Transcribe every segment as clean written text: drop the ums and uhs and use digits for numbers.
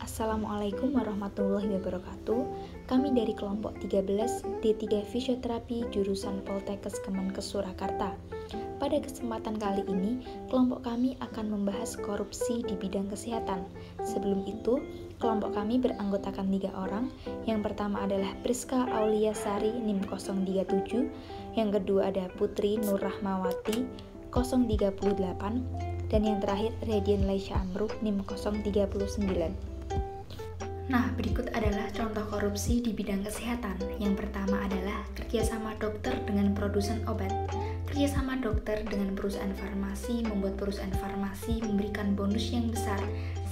Assalamualaikum warahmatullahi wabarakatuh. Kami dari kelompok 13 D3 Fisioterapi jurusan Poltekkes Kemenkes Surakarta. Pada kesempatan kali ini, kelompok kami akan membahas korupsi di bidang kesehatan. Sebelum itu, kelompok kami beranggotakan 3 orang. Yang pertama adalah Priska Aulia Sari NIM 037, yang kedua ada Putri Nur Rahmawati 038, dan yang terakhir Radian Laisha Amruk NIM 039. Nah, berikut adalah contoh korupsi di bidang kesehatan. Yang pertama adalah kerjasama dokter dengan produsen obat. Kerjasama dokter dengan perusahaan farmasi membuat perusahaan farmasi memberikan bonus yang besar,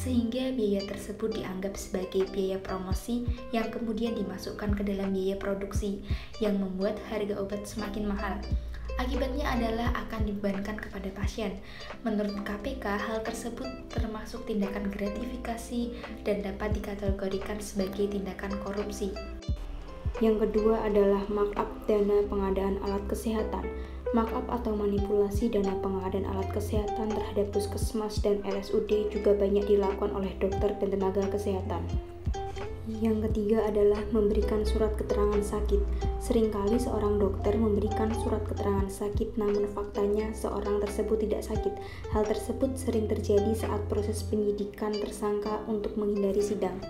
sehingga biaya tersebut dianggap sebagai biaya promosi yang kemudian dimasukkan ke dalam biaya produksi, yang membuat harga obat semakin mahal. Akibatnya adalah akan dibebankan kepada pasien. Menurut KPK, hal tersebut termasuk tindakan gratifikasi dan dapat dikategorikan sebagai tindakan korupsi. Yang kedua adalah markup dana pengadaan alat kesehatan. Markup atau manipulasi dana pengadaan alat kesehatan terhadap puskesmas dan RSUD juga banyak dilakukan oleh dokter dan tenaga kesehatan. Yang ketiga adalah memberikan surat keterangan sakit. Seringkali seorang dokter memberikan surat keterangan sakit, namun faktanya seorang tersebut tidak sakit. Hal tersebut sering terjadi saat proses penyidikan tersangka untuk menghindari sidang.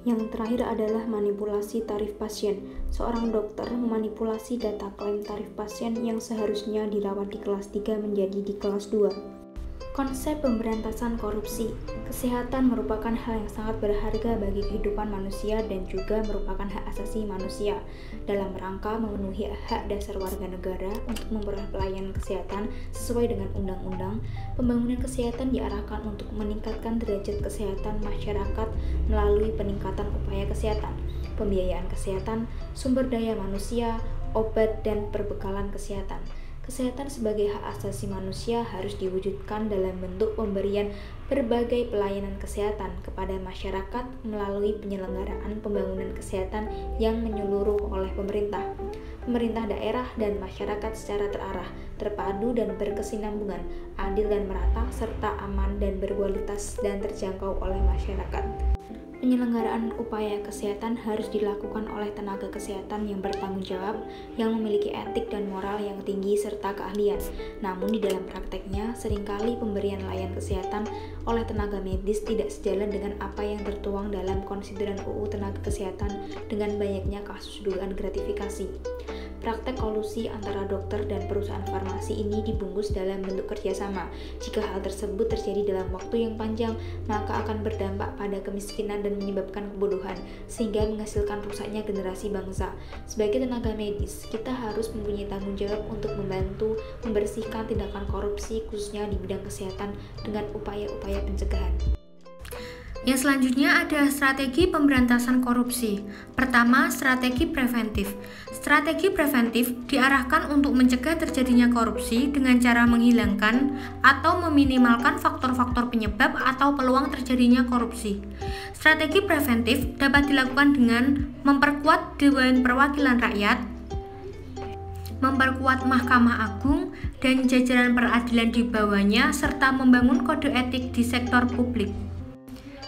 Yang terakhir adalah manipulasi tarif pasien. Seorang dokter memanipulasi data klaim tarif pasien yang seharusnya dirawat di kelas 3 menjadi di kelas 2. Konsep pemberantasan korupsi. Kesehatan merupakan hal yang sangat berharga bagi kehidupan manusia dan juga merupakan hak asasi manusia. Dalam rangka memenuhi hak dasar warga negara untuk memperoleh pelayanan kesehatan sesuai dengan undang-undang, pembangunan kesehatan diarahkan untuk meningkatkan derajat kesehatan masyarakat melalui peningkatan upaya kesehatan, pembiayaan kesehatan, sumber daya manusia, obat, dan perbekalan kesehatan. Kesehatan sebagai hak asasi manusia harus diwujudkan dalam bentuk pemberian berbagai pelayanan kesehatan kepada masyarakat melalui penyelenggaraan pembangunan kesehatan yang menyeluruh oleh pemerintah daerah, dan masyarakat secara terarah, terpadu dan berkesinambungan, adil dan merata, serta aman dan berkualitas dan terjangkau oleh masyarakat. Penyelenggaraan upaya kesehatan harus dilakukan oleh tenaga kesehatan yang bertanggung jawab, yang memiliki etik dan moral yang tinggi serta keahlian. Namun di dalam prakteknya, seringkali pemberian layanan kesehatan oleh tenaga medis tidak sejalan dengan apa yang tertuang dalam konsideran UU Tenaga Kesehatan dengan banyaknya kasus dugaan gratifikasi. Praktek kolusi antara dokter dan perusahaan farmasi ini dibungkus dalam bentuk kerjasama. Jika hal tersebut terjadi dalam waktu yang panjang, maka akan berdampak pada kemiskinan dan menyebabkan kebodohan, sehingga menghasilkan rusaknya generasi bangsa. Sebagai tenaga medis, kita harus mempunyai tanggung jawab untuk membantu membersihkan tindakan korupsi, khususnya di bidang kesehatan, dengan upaya-upaya pencegahan. Yang selanjutnya ada strategi pemberantasan korupsi. Pertama, strategi preventif. Strategi preventif diarahkan untuk mencegah terjadinya korupsi dengan cara menghilangkan atau meminimalkan faktor-faktor penyebab atau peluang terjadinya korupsi. Strategi preventif dapat dilakukan dengan memperkuat Dewan Perwakilan Rakyat, memperkuat Mahkamah Agung dan jajaran peradilan di bawahnya, serta membangun kode etik di sektor publik.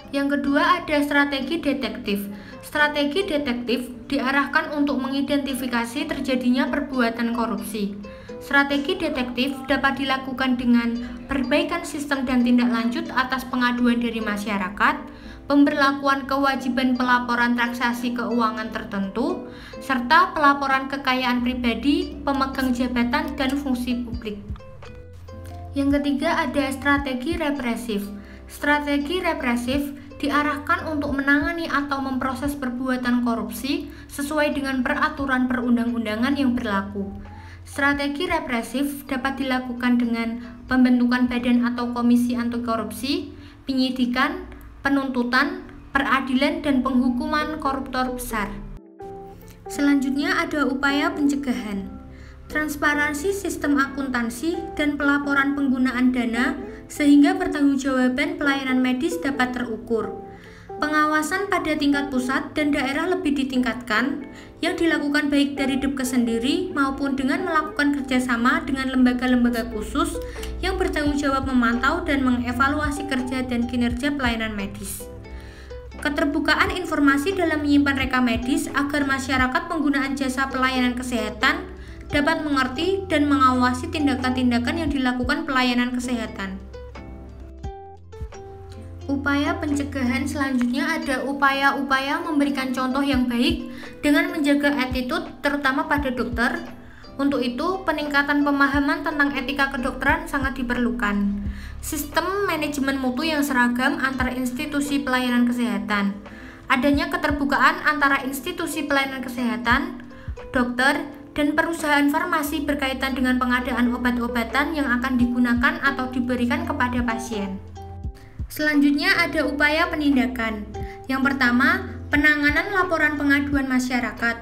Yang kedua ada strategi detektif. Strategi detektif diarahkan untuk mengidentifikasi terjadinya perbuatan korupsi. Strategi detektif dapat dilakukan dengan perbaikan sistem dan tindak lanjut atas pengaduan dari masyarakat, pemberlakuan kewajiban pelaporan transaksi keuangan tertentu, serta pelaporan kekayaan pribadi, pemegang jabatan, dan fungsi publik. Yang ketiga ada strategi represif. Strategi represif diarahkan untuk menangani atau memproses perbuatan korupsi sesuai dengan peraturan perundang-undangan yang berlaku. Strategi represif dapat dilakukan dengan pembentukan badan atau komisi anti korupsi, penyidikan, penuntutan, peradilan, dan penghukuman koruptor besar. Selanjutnya ada upaya pencegahan. Transparansi sistem akuntansi dan pelaporan penggunaan dana sehingga pertanggungjawaban pelayanan medis dapat terukur. Pengawasan pada tingkat pusat dan daerah lebih ditingkatkan, yang dilakukan baik dari Depkes sendiri maupun dengan melakukan kerjasama dengan lembaga-lembaga khusus yang bertanggung jawab memantau dan mengevaluasi kerja dan kinerja pelayanan medis. Keterbukaan informasi dalam menyimpan rekam medis agar masyarakat penggunaan jasa pelayanan kesehatan dapat mengerti dan mengawasi tindakan-tindakan yang dilakukan pelayanan kesehatan. Upaya pencegahan selanjutnya ada upaya-upaya memberikan contoh yang baik dengan menjaga attitude terutama pada dokter. Untuk itu, peningkatan pemahaman tentang etika kedokteran sangat diperlukan. Sistem manajemen mutu yang seragam antara institusi pelayanan kesehatan. Adanya keterbukaan antara institusi pelayanan kesehatan, dokter, dan perusahaan farmasi berkaitan dengan pengadaan obat-obatan yang akan digunakan atau diberikan kepada pasien. Selanjutnya ada upaya penindakan. Yang pertama, penanganan laporan pengaduan masyarakat.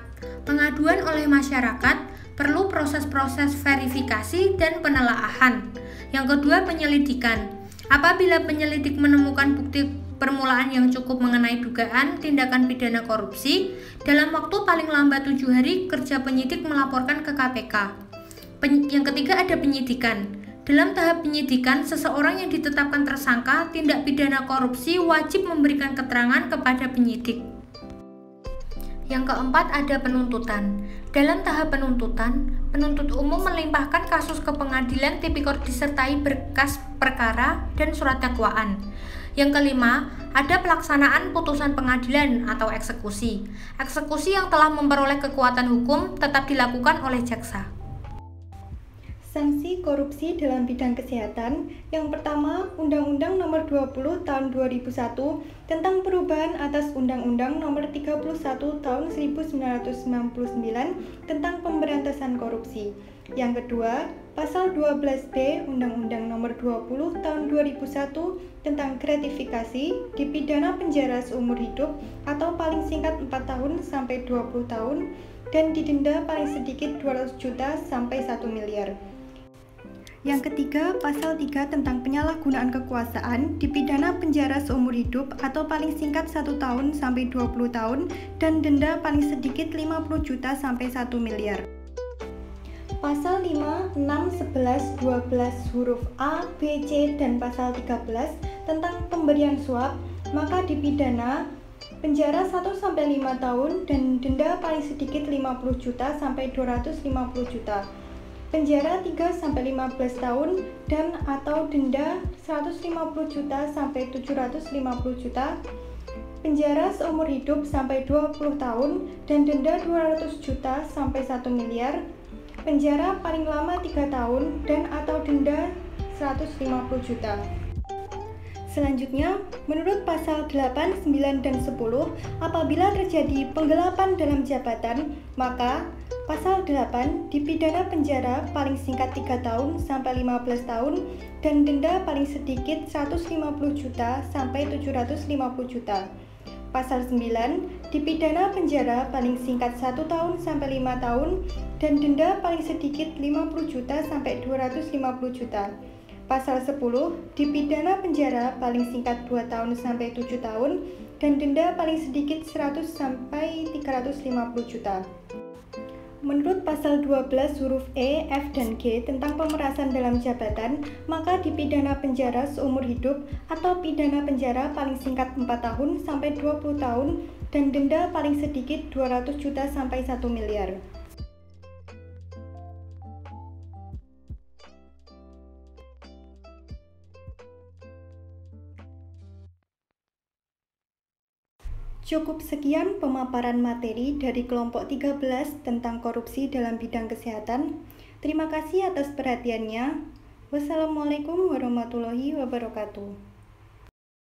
Pengaduan oleh masyarakat perlu proses-proses verifikasi dan penelaahan. Yang kedua, penyelidikan. Apabila penyelidik menemukan bukti permulaan yang cukup mengenai dugaan tindakan pidana korupsi, dalam waktu paling lambat 7 hari kerja penyidik melaporkan ke KPK. Yang ketiga ada penyidikan. Dalam tahap penyidikan, seseorang yang ditetapkan tersangka tindak pidana korupsi wajib memberikan keterangan kepada penyidik. Yang keempat ada penuntutan. Dalam tahap penuntutan, penuntut umum melimpahkan kasus ke pengadilan tipikor disertai berkas perkara dan surat dakwaan. Yang kelima, ada pelaksanaan putusan pengadilan atau eksekusi. Eksekusi yang telah memperoleh kekuatan hukum tetap dilakukan oleh jaksa. Sanksi korupsi dalam bidang kesehatan. Yang pertama, Undang-Undang Nomor 20 Tahun 2001 tentang perubahan atas Undang-Undang Nomor 31 Tahun 1999 tentang pemberantasan korupsi. Yang kedua, Pasal 12B Undang-Undang Nomor 20 Tahun 2001 tentang gratifikasi, dipidana penjara seumur hidup atau paling singkat 4 tahun sampai 20 tahun dan didenda paling sedikit 200 juta sampai 1 miliar. Yang ketiga, Pasal 3 tentang penyalahgunaan kekuasaan, dipidana penjara seumur hidup atau paling singkat 1 tahun sampai 20 tahun dan denda paling sedikit 50 juta sampai 1 miliar. Pasal 5, 6, 11, 12 huruf A, B, C, dan Pasal 13 tentang pemberian suap, maka dipidana penjara 1 sampai 5 tahun dan denda paling sedikit 50 juta sampai 250 juta. Penjara 3 sampai 15 tahun dan atau denda 150 juta sampai 750 juta. Penjara seumur hidup sampai 20 tahun dan denda 200 juta sampai 1 miliar. Penjara paling lama 3 tahun dan atau denda 150 juta. Selanjutnya, menurut Pasal 8, 9, dan 10, apabila terjadi penggelapan dalam jabatan, maka Pasal 8 dipidana penjara paling singkat 3 tahun sampai 15 tahun dan denda paling sedikit 150 juta sampai 750 juta. Pasal 9 dipidana penjara paling singkat 1 tahun sampai 5 tahun dan denda paling sedikit 50 juta sampai 250 juta. Pasal 10 dipidana penjara paling singkat 2 tahun sampai 7 tahun dan denda paling sedikit 100 sampai 350 juta. Menurut Pasal 12 huruf E, F, dan G tentang pemerasan dalam jabatan, maka dipidana penjara seumur hidup atau pidana penjara paling singkat 4 tahun sampai 20 tahun dan denda paling sedikit 200 juta sampai 1 miliar. Cukup sekian pemaparan materi dari kelompok 13 tentang korupsi dalam bidang kesehatan. Terima kasih atas perhatiannya. Wassalamualaikum warahmatullahi wabarakatuh.